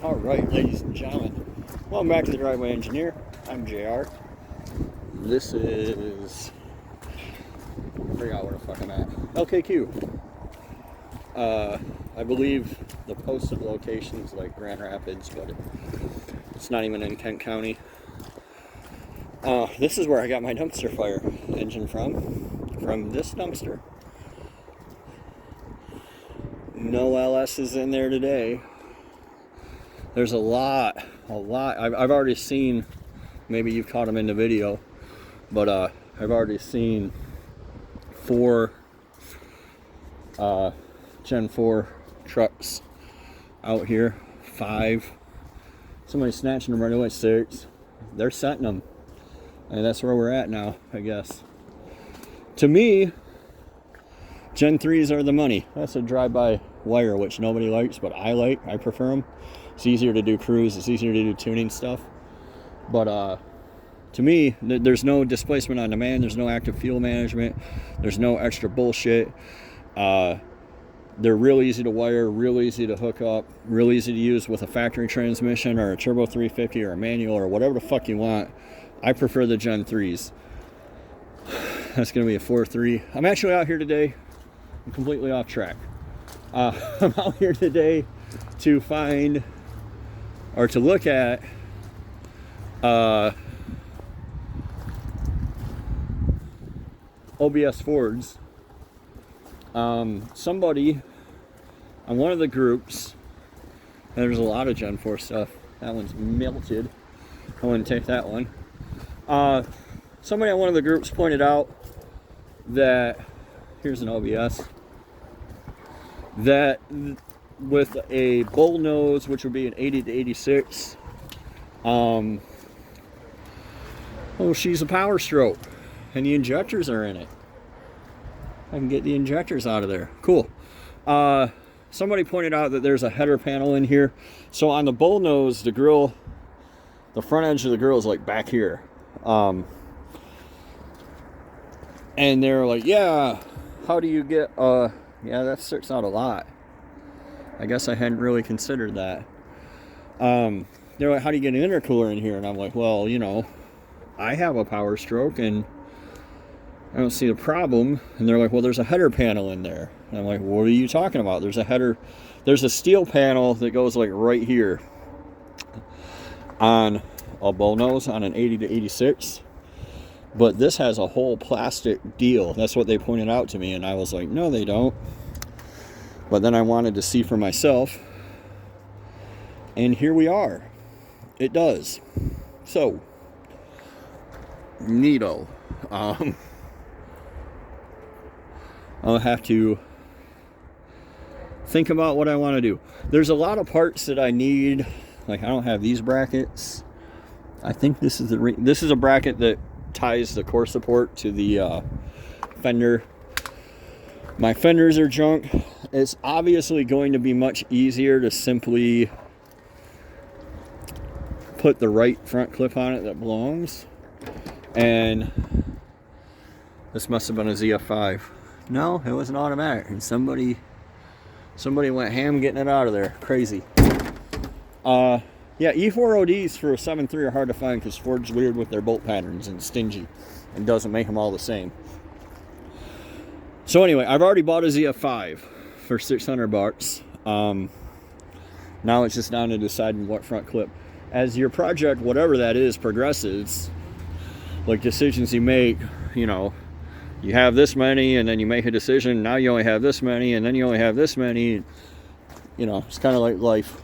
Alright, ladies and gentlemen, welcome back to the Driveway Engineer. I'm JR. This is, I forgot where the fuck I'm at. LKQ. I believe the posted location is like Grand Rapids, but it's not even in Kent County. This is where I got my dumpster fire engine from this dumpster. No LS's in there today. There's a lot. I've already seen, maybe you've caught them in the video, but I've already seen 4 Gen 4 trucks out here. 5. Somebody snatching them right away. 6. They're setting them. And that's where we're at now, I guess. To me, Gen 3s are the money. That's a drive-by wire, which nobody likes, but I like. I prefer them. It's easier to do cruise. It's easier to do tuning stuff. But to me, there's no displacement on demand. There's no active fuel management. There's no extra bullshit. They're real easy to wire, real easy to hook up, real easy to use with a factory transmission or a turbo 350 or a manual or whatever the fuck you want. I prefer the Gen 3s. That's going to be a 4.3. I'm actually out here today. I'm completely off track. I'm out here today to find or to look at OBS Fords. Somebody on one of the groups, and there's a lot of Gen 4 stuff. That one's melted. I wouldn't take that one. Somebody on one of the groups pointed out that, here's an OBS, that with a bull nose, which would be an 80 to 86, oh, she's a Powerstroke, and the injectors are in it. I can get the injectors out of there. Cool. Somebody pointed out that there's a header panel in here. So on the bull nose, the grill, the front edge of the grill is like back here. And they're like, yeah, how do you get, yeah, that sticks out a lot. I guess I hadn't really considered that. They're like, how do you get an intercooler in here? And I'm like, well, you know, I have a Powerstroke and I don't see the problem. And they're like, well, there's a header panel in there. And I'm like, what are you talking about? There's a header, there's a steel panel that goes like right here on a bull nose on an 80 to 86. But this has a whole plastic deal. That's what they pointed out to me. And I was like, no, they don't. But then I wanted to see for myself. And here we are. It does. So, neato. I'll have to think about what I want to do. There's a lot of parts that I need. Like, I don't have these brackets. I think this is a bracket that ties the core support to the fender. My fenders are junk. It's obviously going to be much easier to simply put the right front clip on it that belongs. And this must have been a ZF5. No, it was an automatic. And somebody went ham getting it out of there. Crazy. Yeah, E4ODs for a 7.3 are hard to find because Ford's weird with their bolt patterns and stingy and doesn't make them all the same. So anyway, I've already bought a ZF5 for $600. Now it's just down to deciding what front clip. As your project, whatever that is, progresses, like decisions you make, you know, you have this many and then you make a decision, now you only have this many and then you only have this many. You know, it's kind of like life.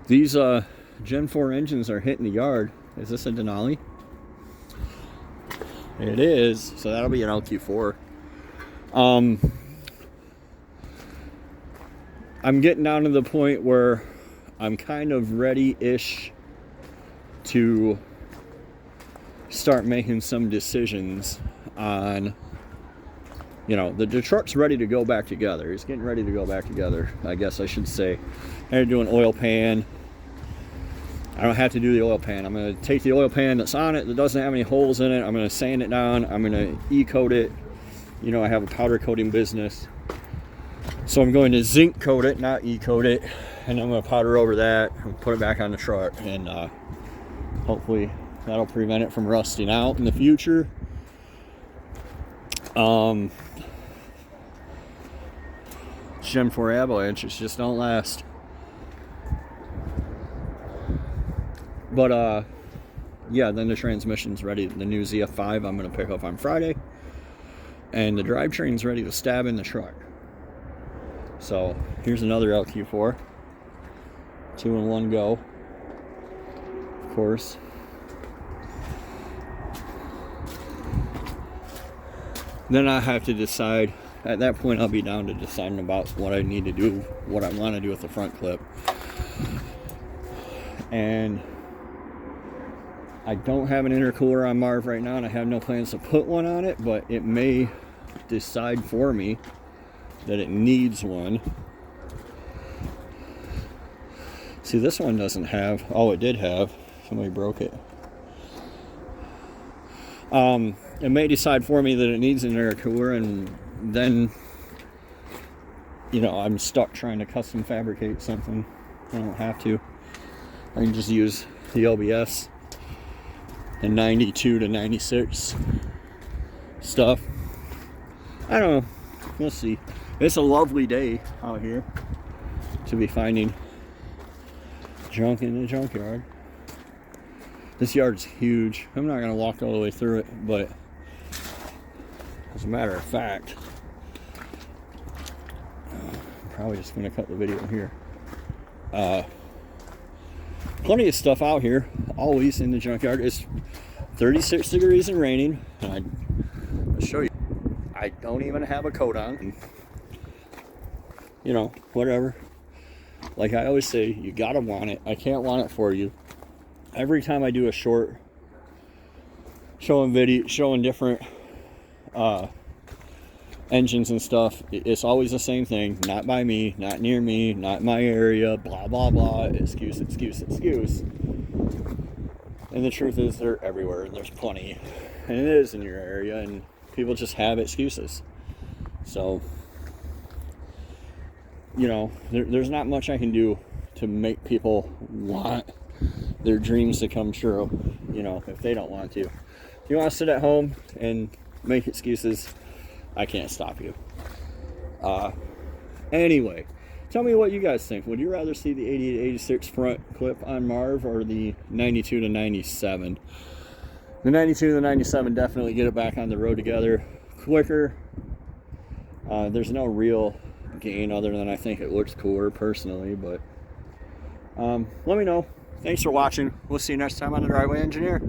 These Gen 4 engines are hitting the yard. Is this a Denali? It is, so that'll be an LQ4. I'm getting down to the point where I'm kind of ready-ish to start making some decisions on, you know, the truck's ready to go back together. It's getting ready to go back together, I guess I should say. I had to do an oil pan. I don't have to do the oil pan. I'm going to take the oil pan that's on it that doesn't have any holes in it. I'm going to sand it down. I'm going to e-coat it. You know, I have a powder coating business. So I'm going to zinc coat it, not e-coat it. And I'm going to powder over that and put it back on the truck. And hopefully that'll prevent it from rusting out in the future. Gen 4 avalanches just don't last. But yeah, then the transmission's ready. The new ZF5 I'm going to pick up on Friday. And the drivetrain's ready to stab in the truck. So here's another LQ4. 2-in-1 go. Of course. Then I have to decide. At that point, I'll be down to deciding about what I need to do, what I want to do with the front clip. And I don't have an intercooler on Marv right now, and I have no plans to put one on it, but it may decide for me that it needs one. See, this one doesn't have, oh, it did have, somebody broke it. It may decide for me that it needs an intercooler, and then, you know, I'm stuck trying to custom fabricate something. I don't have to. I can just use the OBS, the 92 to 96 stuff. I don't know. We'll see. It's a lovely day out here to be finding junk in the junkyard. This yard's huge. I'm not going to walk all the way through it, but as a matter of fact, I'm probably just going to cut the video here. Plenty of stuff out here, always in the junkyard. It's 36 degrees and raining. And I'll show you. I don't even have a coat on. You know, whatever. Like I always say, you gotta want it. I can't want it for you. Every time I do a short showing different engines and stuff, it's always the same thing. Not by me, not near me, not in my area, blah blah blah, excuse. And the truth is, they're everywhere, and there's plenty, and it is in your area, and people just have excuses. So, you know, there's not much I can do to make people want their dreams to come true, you know, if they don't want to. If you want to sit at home and make excuses, I can't stop you. Anyway, tell me what you guys think. Would you rather see the 80 to 86 front clip on Marv or the 92 to 97? The 92 to the 97 definitely get it back on the road together quicker. There's no real gain other than I think it looks cooler personally, but let me know. Thanks for watching. We'll see you next time on The Driveway Engineer.